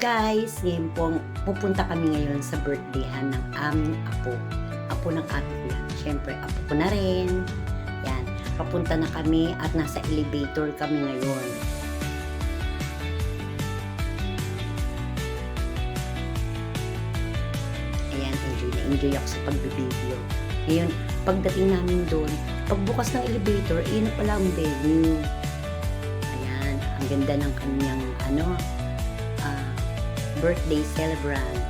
guys, ngayon po pupunta kami ngayon sa birthdayhan ng aming apo. Apo ng ate ko yan. Siyempre, apo ko na rin. Yan, papunta na kami at nasa elevator kami ngayon. Ayan, enjoy ako sa pagbibideo. Ngayon, pagdating namin doon, pagbukas ng elevator, na pala ang venue. Ayan, ang ganda ng kanyang birthday celebrant.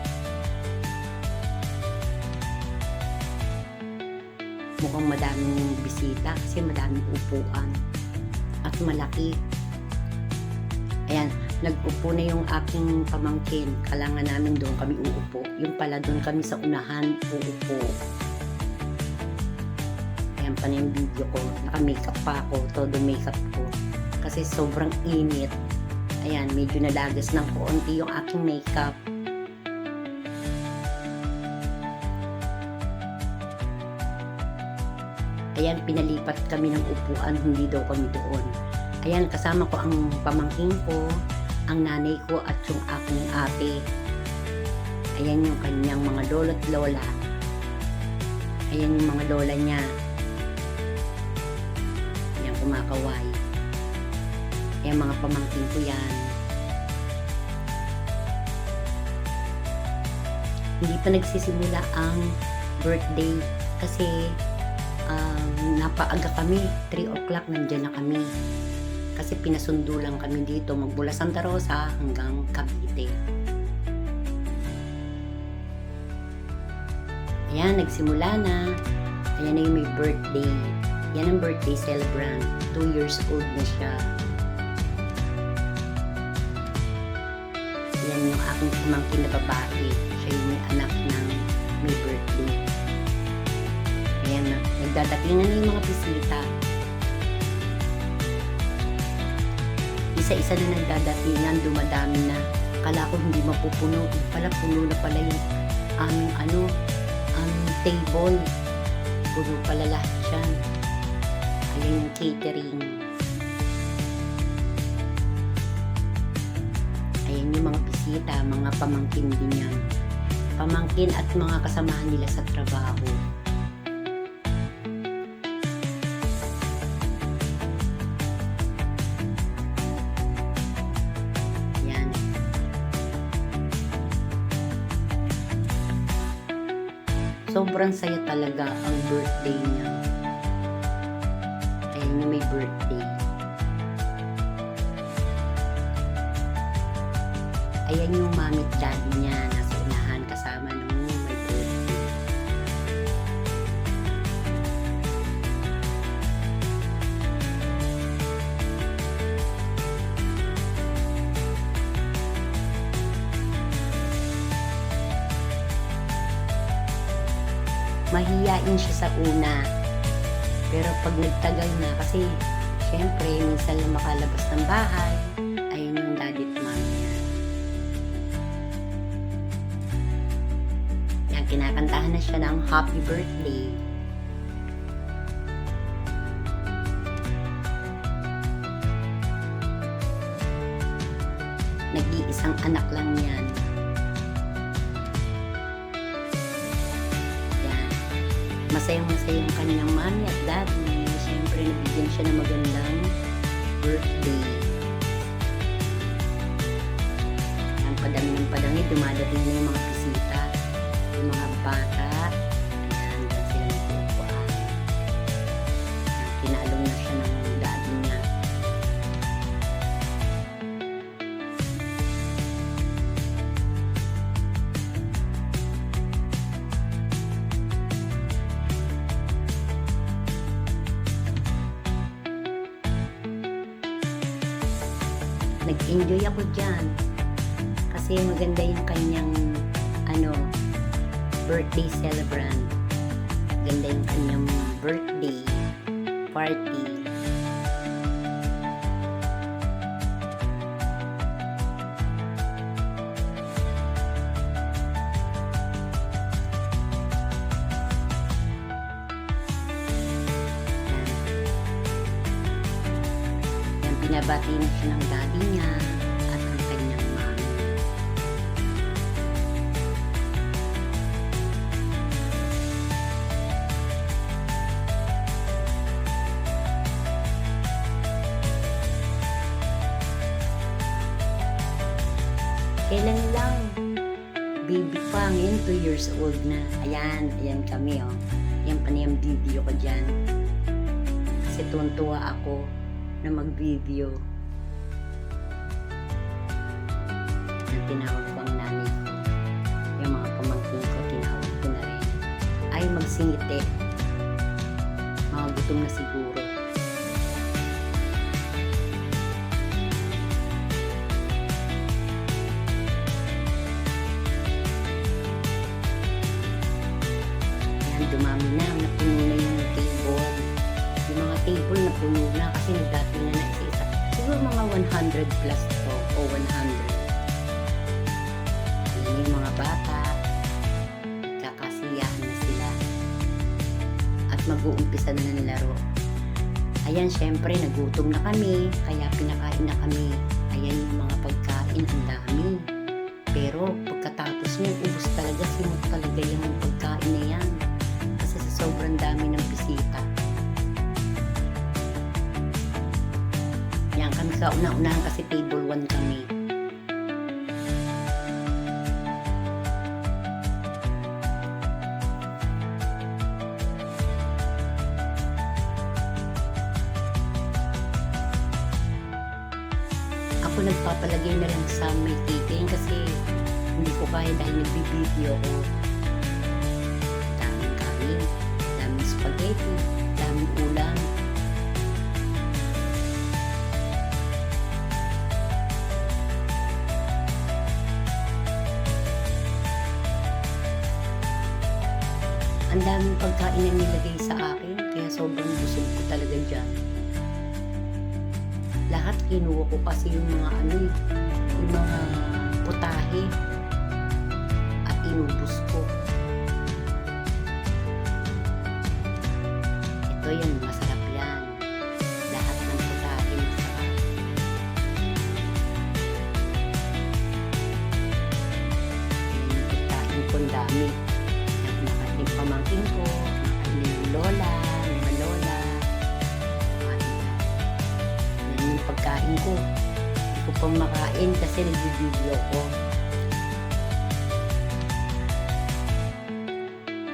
Mukhang madaming bisita kasi madaming upuan at malaki. Ayan, nag-upo na yung aking pamangkin. Kailangan namin doon kami uupo. Yung pala doon kami sa unahan uupo. Ayan pa na yung video ko. Naka-makeup pa ako. Todo makeup ko. Kasi sobrang init. Ayan, medyo nalagas ng konti yung aking makeup. Ayan, pinalipat kami ng upuan, hindi daw kami doon. Ayan, kasama ko ang pamangkin ko, ang nanay ko at yung aking ate. Ayan yung kanyang mga lolo't lola. Ayan yung mga lola niya. Ayan, kumakaway. Ayan, mga pamangkin ko yan. Hindi pa nagsisimula ang birthday kasi napaaga kami. 3 o'clock nandyan na kami. Kasi pinasundo lang kami dito magmula Santa Rosa hanggang Cavite. Ayan, nagsimula na. Ayan na yung may birthday. Yan ang birthday celebrant. 2 years old na siya. Yan yung aking pamangkin na babae. Siya yung may anak ng may birthday. Ayan na. Nagdadatingan na yung mga bisita. Isa-isa na nagdadatingan. Dumadami na. Kala ko hindi mapupuno. Pala puno na pala yung aming aming table. Puno pala lahat siya. Ayan yung catering. Ayan yung mga bisita, mga pamangkin din yan. Pamangkin at mga kasamahan nila sa trabaho. Ayan. Sobrang saya talaga ang birthday niya. Ayan yung may birthday. Ayan yung mami at daddy niya nasa unahan kasama nung may birthday. Mahiyain siya sa una. Pero pag nagtagal na, kasi syempre minsan lang makalabas ng bahay, ayun yung daddy at mami niya. Kinakantahan na siya ng happy birthday. Nag-iisang anak lang yan. Yan. Masayang-masayang kanyang mami at daddy. Siyempre, nabigyan siya ng magandang birthday. Yan, padami ng padami. Dumadating na yung mga bisita. Yung mga bata, ayan, dyan sila nagpupuan. Kinalong na siya ng daddy niya. Nag-enjoy ako dyan. Kasi maganda yung kanyang birthday celebrant. Ganda yung kanyang birthday party. Yan, binabati na siya ng daddy niya at ang kanyang mami. 2 years old na. Ayan kami oh. Yan pa na yung video ko dyan. Kasi tuwan-tuwa ako na mag-video. Ang tinawag ko ang nanay ko. Yung mga pamangkin ko, tinawag ko na rin. Ay, magsingiti. Mga gutom na siguro. Yan, dumami na. Napuno na yung table. Yung mga table napuno na kasi nagdating na isa-isa. Siguro mga 100 plus to o 100. Yung mga bata, kakasiyahan na sila at mag-uumpisa na ng laro. Ayan, syempre nagutom na kami kaya pinakain na kami. Ayan yung mga pagkain, ang dami, pero pagkatapos niya ubos talaga, simot talaga yung pagkain na yan kasi sa sobrang dami ng bisita. Yan kami sa una-unahan kasi table 1 kami. Ako nagpapalagay na lang sa may titing kasi hindi ko kaya dahil nagbibideo ko. Daming kanin, daming spaghetti, daming ulam. Ang daming pagkain na nilagay sa akin kaya sobrang busog ko talaga dyan. Lahat kinuha ko kasi yung mga yung mga putahe at inubos ko. Ito yan, masarap yan. Lahat ng putahe masarap. Yung putahe ko ang dami. Nakain yung pamangkin ko, nakain yung lola, mga lola. Yung pagkain ko. Hindi ko pang makain kasi nag-video ko.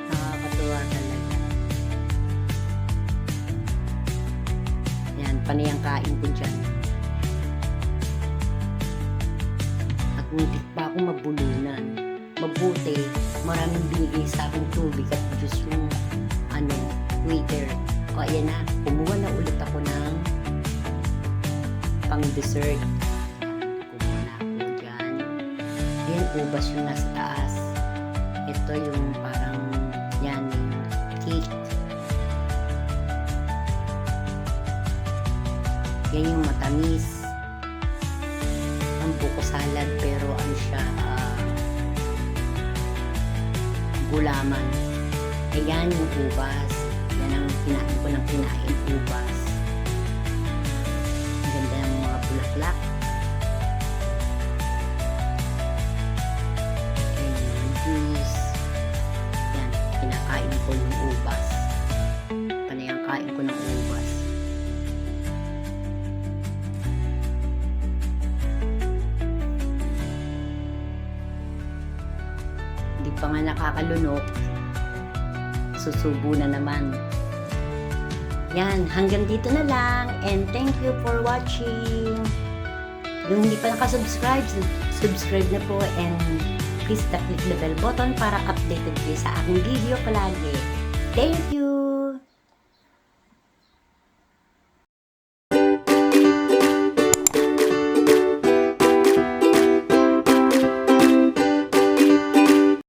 Nakakatuwa talaga. Yan, panayang kain ko dyan. At ngunit pa ako mabulunan. Mabuti, maraming binigay sa akin tubig at juice yung waiter. O ayan na, kumuha na ulit ako ng pang dessert. Kumuha na ako dyan. Yan, ubas yung nasa taas. Ito yung parang yan, yung cake. Yan yung matamis. Ang buko salad pero ano siya, gulaman. Ayan yung ubas. Yan ang kinain ko ng kinain, ubas. Ang ganda ng mga bulaklak. Ayan yung juice. Yan, kinakain ko yung ubas. Panayang kain ko ng ubas. Hindi pa nga nakakalunok, susubo na naman. Yan, hanggang dito na lang and thank you for watching. Yung hindi pa nakasubscribe, subscribe na po and please click the bell button para updated kayo sa aking video palagi. Thank you!